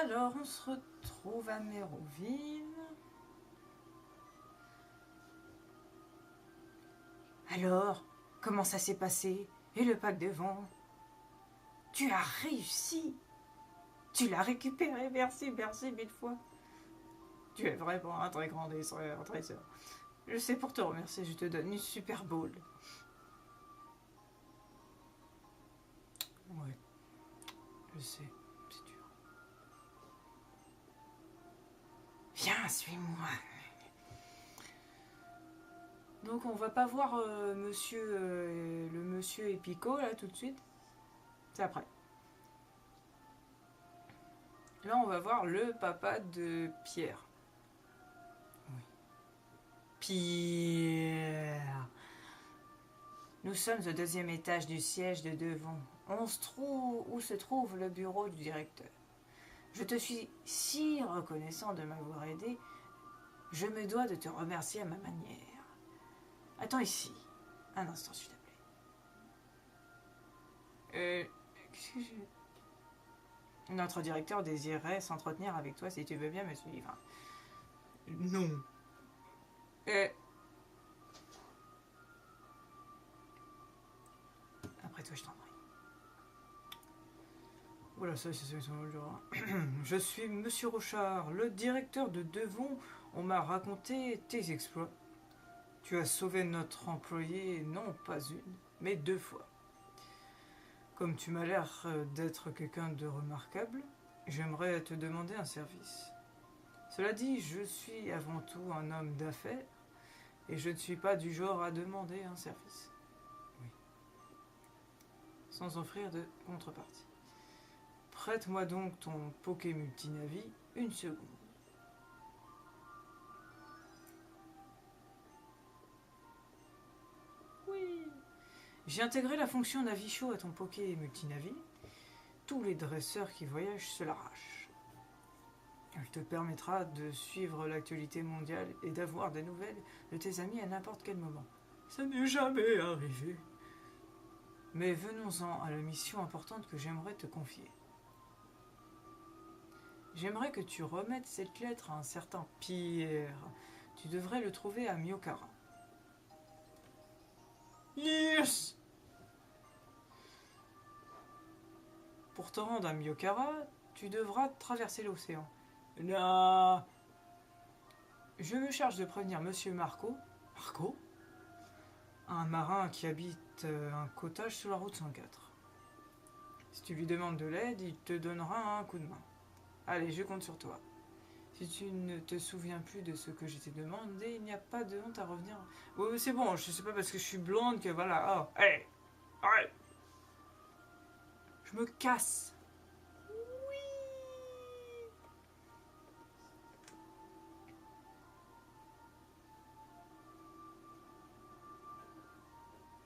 Alors, on se retrouve à Méroville. Alors, comment ça s'est passé? Et le pack de vent? Tu as réussi! Tu l'as récupéré, merci, merci mille fois. Tu es vraiment un très grand trésor. Je sais, pour te remercier, je te donne une super bowl. Ouais, je sais, c'est dur. Viens, suis-moi. Donc on va pas voir le monsieur Epico là tout de suite. C'est après. Là on va voir le papa de Pierre. Oui. Pierre. Nous sommes au 2e étage du siège de Devon. Où se trouve le bureau du directeur. Je te suis si reconnaissant de m'avoir aidé. Je me dois de te remercier à ma manière. Attends ici. Un instant, s'il te plaît. Qu'est-ce que je... Notre directeur désirait s'entretenir avec toi si tu veux bien me suivre. Non. Après toi, je t'en prie. Voilà, ça, c'est le genre. Je suis Monsieur Rochard, le directeur de Devon. On m'a raconté tes exploits. Tu as sauvé notre employé, non pas une, mais 2 fois. Comme tu m'as l'air d'être quelqu'un de remarquable, j'aimerais te demander un service. Cela dit, je suis avant tout un homme d'affaires et je ne suis pas du genre à demander un service. Oui. Sans offrir de contrepartie. Prête-moi donc ton Poké Multinavi 1 seconde. Oui. J'ai intégré la fonction Navicho à ton Poké Multinavi. Tous les dresseurs qui voyagent se l'arrachent. Elle te permettra de suivre l'actualité mondiale et d'avoir des nouvelles de tes amis à n'importe quel moment. Ça n'est jamais arrivé. Mais venons-en à la mission importante que j'aimerais te confier. J'aimerais que tu remettes cette lettre à un certain Pierre. Tu devrais le trouver à Myokara. Yes! Pour te rendre à Myokara, tu devras traverser l'océan. Là, je me charge de prévenir Monsieur Marco. Marco? Un marin qui habite un cottage sur la route 104. Si tu lui demandes de l'aide, il te donnera un coup de main. Allez, je compte sur toi. Si tu ne te souviens plus de ce que je t'ai demandé, il n'y a pas de honte à revenir. Oui, c'est bon, je sais pas parce que je suis blonde que voilà. Oh, allez, arrête. Je me casse. Oui.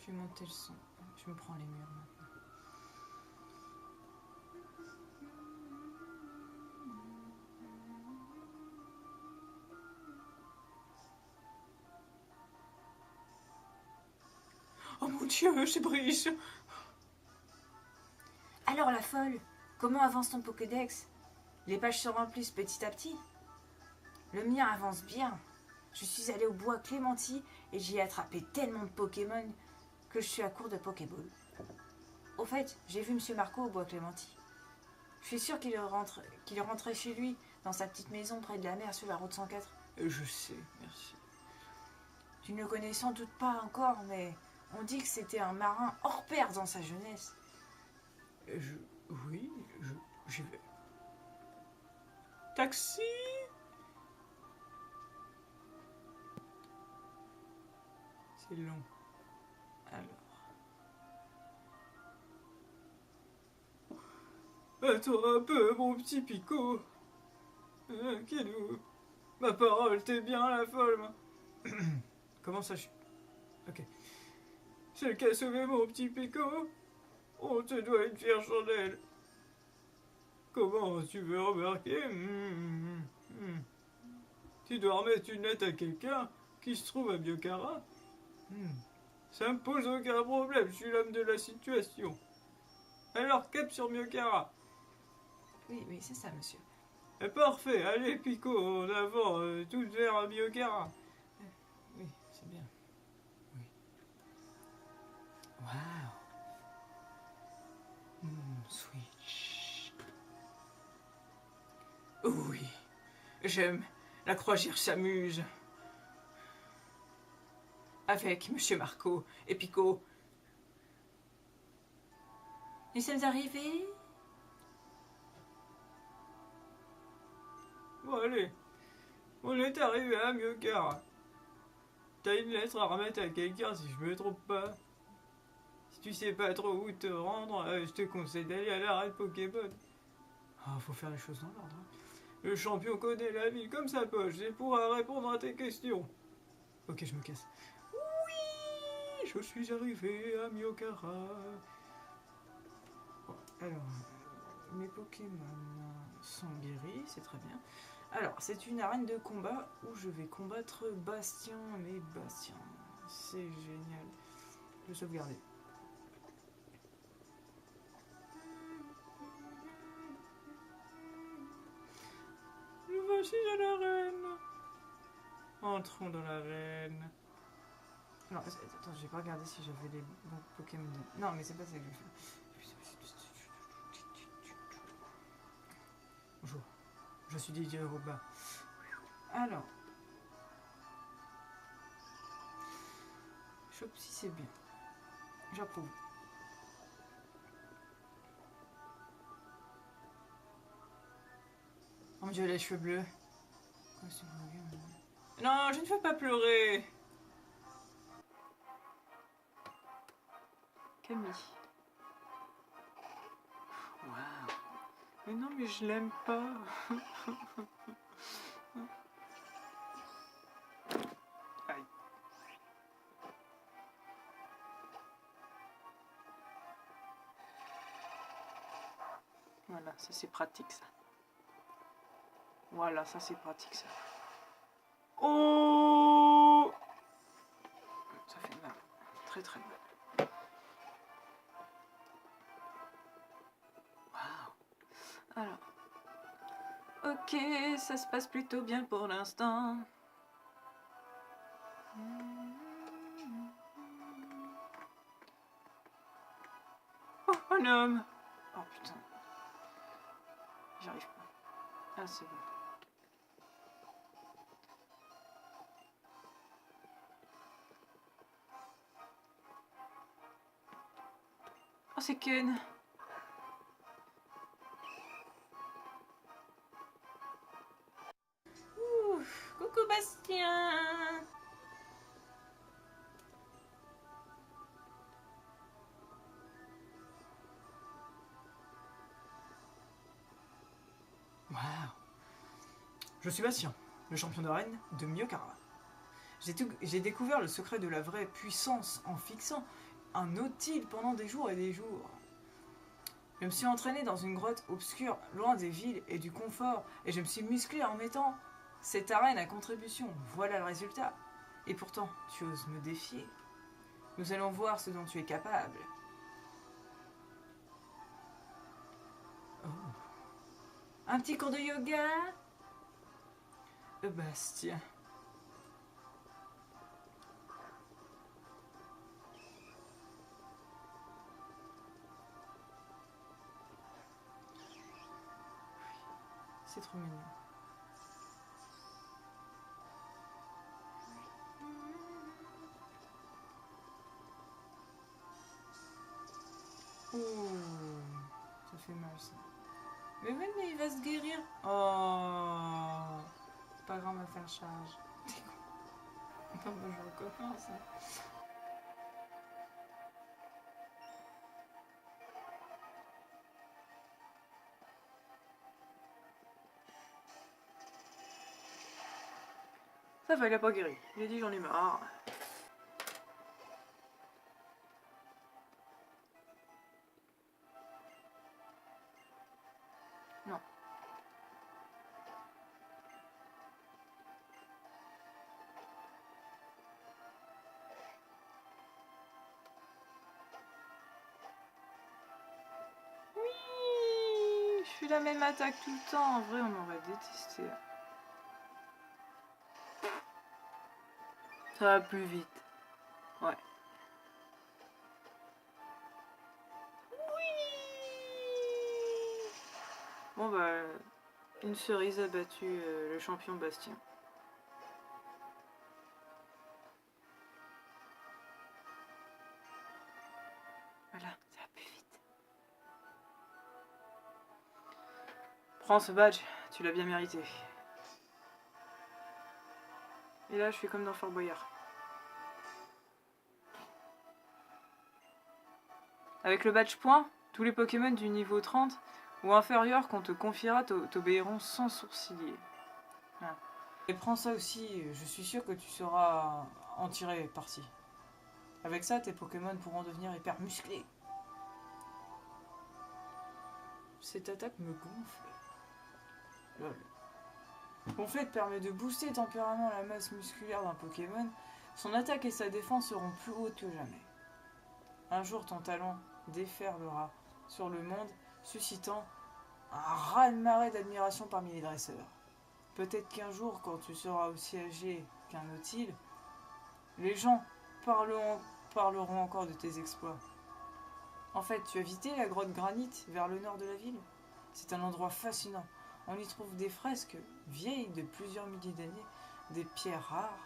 Je vais monter le son. Je me prends les murs maintenant. Oh mon Dieu, c'est Brice. Alors la folle, comment avance ton Pokédex? Les pages se remplissent petit à petit. Le mien avance bien. Je suis allée au bois Clémenti et j'y ai attrapé tellement de Pokémon que je suis à court de Pokéball. Au fait, j'ai vu Monsieur Marco au bois Clémenti. Je suis sûre qu'il est rentré chez lui, dans sa petite maison près de la mer sur la route 104. Je sais, merci. Tu ne le connais sans doute pas encore, mais on dit que c'était un marin hors pair dans sa jeunesse. Oui, j'y vais. Taxi! C'est long. Alors. Attends un peu, mon petit Pico. Kidou. Ma parole, t'es bien la folle. Comment ça, je... Ok. C'est le qui a sauvé mon petit Pico. On te doit une fière chandelle. Comment tu veux remarquer? Tu dois remettre une lettre à quelqu'un qui se trouve à Myokara. Ça me pose aucun problème, je suis l'homme de la situation. Alors, cap sur Myokara. Oui, c'est ça, monsieur. Parfait, allez Pico, en avant, tout vers Miocara. Oui, c'est bien. Oui. Waouh. Switch. Oui, j'aime. La croisière s'amuse. Avec Monsieur Marco et Pico. Nous sommes arrivés. Bon, allez, on est arrivé à Miocara. T'as une lettre à remettre à quelqu'un si je me trompe pas. Si tu sais pas trop où te rendre, je te conseille d'aller à l'arrêt de Pokémon. Ah, faut faire les choses dans l'ordre. Le champion connaît la ville comme sa poche et pourra répondre à tes questions. Ok, je me casse. Oui, je suis arrivé à Miyokara. Bon, alors, mes Pokémon sont guéris, c'est très bien. Alors, c'est une arène de combat où je vais combattre Bastien, mais Bastien, c'est génial. Je vais sauvegarder. Nous voici à l'arène. Entrons dans l'arène. Alors, attends, j'ai pas regardé si j'avais les bons Pokémon. Non, mais c'est pas ça que je vais faire. Bonjour, je suis Didier Robin. Alors, Chopsy c'est bien. J'approuve. Oh mon dieu, les cheveux bleus. Non, je ne veux pas pleurer. Camille. Waouh. Mais non, mais je l'aime pas. Aïe. Voilà, ça c'est pratique ça. Voilà, ça c'est pratique ça. Oh! Ça fait mal. Très très mal. Waouh. Alors. Ok, ça se passe plutôt bien pour l'instant. Oh, un homme! Oh putain. J'y arrive pas. Ah, c'est bon. Oh, c'est Ken. Ouf, coucou Bastien. Waouh. Je suis Bastien, le champion de reine de Miyokara. J'ai découvert le secret de la vraie puissance en fixant un nautile pendant des jours et des jours. Je me suis entraîné dans une grotte obscure, loin des villes et du confort, et je me suis musclé en mettant cette arène à contribution. Voilà le résultat. Et pourtant, tu oses me défier. Nous allons voir ce dont tu es capable. Oh. Un petit cours de yoga? Bastien. C'est trop mignon. Oh, ça fait mal ça. Mais oui, mais il va se guérir. Oh, c'est pas grave, on va faire charge. Non, bah, je recommence. Ça va, il a pas guéri. Il a dit j'en ai marre. Non. Oui, je plus la même attaque tout le temps. En vrai, on m'aurait détesté. Ça va plus vite. Ouais. Oui. Bon bah, une cerise a battu le champion Bastien. Voilà, ça va plus vite. Prends ce badge, tu l'as bien mérité. Et là, je suis comme dans Fort Boyard. Avec le badge point, tous les Pokémon du niveau 30 ou inférieur qu'on te confiera t'obéiront sans sourciller. Voilà. Et prends ça aussi, je suis sûr que tu sauras en tirer parti. Avec ça, tes Pokémon pourront devenir hyper musclés. Cette attaque me gonfle. Lol. Gonflette permet de booster tempéralement la masse musculaire d'un Pokémon. Son attaque et sa défense seront plus hautes que jamais. Un jour, ton talent déferlera sur le monde, suscitant un raz-de-marée d'admiration parmi les dresseurs. Peut-être qu'un jour, quand tu seras aussi âgé qu'un Nautile, les gens parleront encore de tes exploits. En fait, tu as visité la grotte Granit vers le nord de la ville? C'est un endroit fascinant. On y trouve des fresques vieilles de plusieurs milliers d'années, des pierres rares.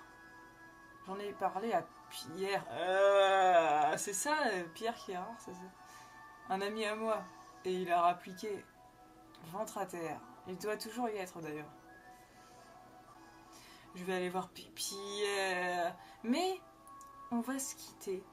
J'en ai parlé à Pierre. C'est ça, Pierre qui est rare, c'est ça. Un ami à moi. Et il a rappliqué ventre à terre. Il doit toujours y être d'ailleurs. Je vais aller voir Pierre. Mais on va se quitter